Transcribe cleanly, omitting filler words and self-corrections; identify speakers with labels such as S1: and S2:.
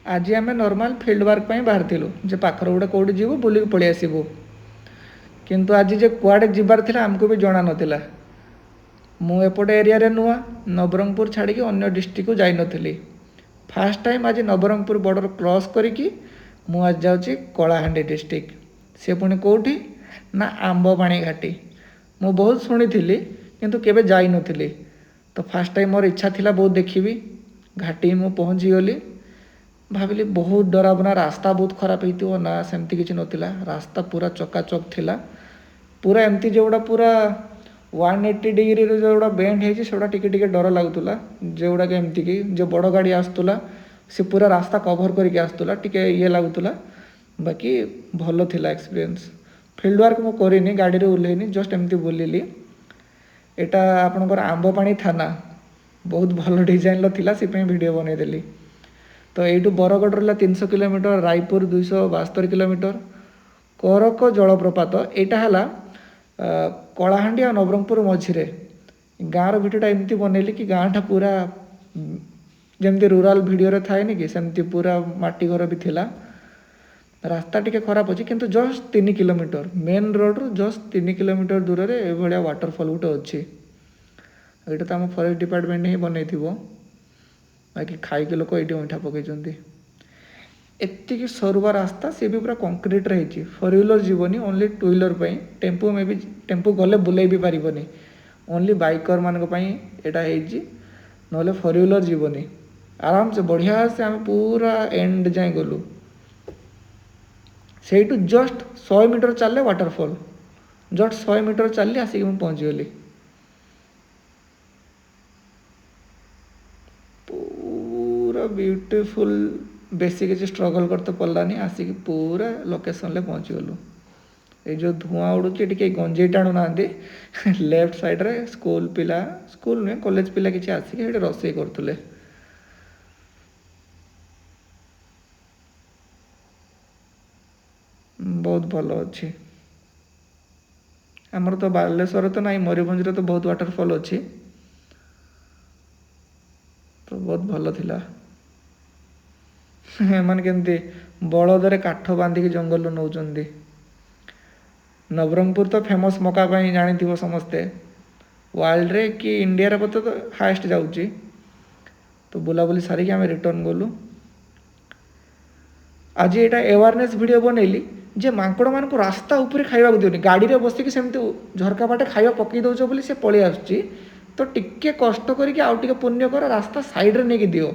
S1: आज आम normal field work बाहर जे पाखर गोटे कौटी जीव बुलिक पलि आसबू किंतु आज जे कुआडे जीवार थिला आमको भी जना नथिला। मु एपटे एरिया रे नुआ नवरंगपुर छाड़ी अन्य डिस्ट्रिक्ट को जाई नथिली। फास्ट टाइम आज नवरंगपुर बॉर्डर क्रॉस करिकी मु आज जाउची कलाहांडी डिस्ट्रिक्ट। से पुणी कौटी ना आंबपाणी घाटी। मु बहुत शुणी किंतु केबे जाई नथिली। तो फास्ट टाइम मोर इच्छा थिला बहुत देखिबी। घाटी मु पहुँची गली भाविली बहुत डरावना रास्ता बहुत खराब होती ना सेमती किसी नथिला। रास्ता पूरा चकाचक थिला पूरा एमती जोड़ा पूरा 180 डिग्री जोड़ा बेंड होती से टिके डर लगुला जोड़ा कि एमती कि जो बड़ गाड़ी आसूला सी पूरा रास्ता कभर करके आसूला टिके ये लगुला। बाकी भल थिला एक्सपीरियंस। फील्ड वर्क मु करिनी गाड़ी ओह्लैनी जस्ट एमती बुलिली। एटा आपणकर आंबपाणी थाना बहुत भल डिजाइन थिला से वीडियो बनईदेली। तो यू बरगढ़ रहा 300 किलोमीटर रायपुर 272 किलोमीटर करक जलप्रपात यहाँ है कलाहांडी और नवरंगपुर मझिरे गाँव भिडियोटा एमती बनैली कि गाँटा पूरा जमती रूराल वीडियो रे थाए कि सेमती पूरा माटी घर भी थिला। रास्ता टिके खराब अच्छी किंतु जस्ट 3 किलोमीटर मेन रोड रु जस्ट 3 किलोमीटर दूर रे ए भलिया वाटरफॉल गोटे अच्छी। यहाँ तो आम फॉरेस्ट डिपार्टमेंट ही बनई बाकी खाई लोक ये अंठा पकई एतिक सरुआ रास्ता सी भी पूरा कंक्रीट रही। 4 व्हीलर जीवनी ओनली 2 व्हीलर टेम्पो मे भी टेम्पो गले बुले भी पारबनी ओनली बाइकर मान यहाँ ना 4 व्हीलर जीवनी आराम से बढ़िया से आम पूरा एंड जाए गलु। से जस्ट 100 मीटर चलले वाटरफॉल जस्ट 100 मीटर चलली आसिक मुझे पहुँची गली। पूरा ब्यूटीफुल बेसी किसी स्ट्रगल करते पड़ानी आसिक पूरा लोकेशन ले पहुँची गलु। ये जो धुआं उड़ू टे गंजे टाणु ना लेफ्ट साइड रे स्कूल पिला स्कूल नुहे कॉलेज पिला किसी आसिक रोसे करते बहुत भल अच्छी। आमर तो बालेश्वर तो ना मयूरभंज तो बहुत वाटरफॉल अच्छी तो बहुत भल थिला। एମାନେ କେମିତି ବଳଦରେ କାଠ ବାନ୍ଧିକି ଜଙ୍ଗଲରୁ ନେଉଛନ୍ତି। ନବରଙ୍ଗପୁର ତ ଫେମସ୍ ମକା ପାଇଁ ଜାଣିଥିବ ସମସ୍ତେ ୱାର୍ଲଡରେ କି ଇଣ୍ଡିଆରେ ବୋଧେ ତ ହାଏଷ୍ଟ ଯାଉଛି। ତ ବୁଲାବୁଲି ସାରିକି ଆମେ ରିଟର୍ନ ଗଲୁ। ଆଜି ଏଇଟା ଆୱାରନେସ୍ ଭିଡ଼ିଓ ବନେଇଲି ଯେ ମାଙ୍କଡ଼ମାନଙ୍କୁ ରାସ୍ତା ଉପରେ ଖାଇବାକୁ ଦିଅନି। ଗାଡ଼ିରେ ବସିକି ସେମିତି ଝରକା ବାଟେ ଖାଇବା ପକାଇ ଦେଉଛ ବୋଲି ସେ ପଳେଇ ଆସୁଛି। ତ ଟିକେ କଷ୍ଟ କରିକି ଆଉ ଟିକେ ପୁଣ୍ୟ କର ରାସ୍ତା ସାଇଡ଼ରେ ନେଇକି ଦିଅ।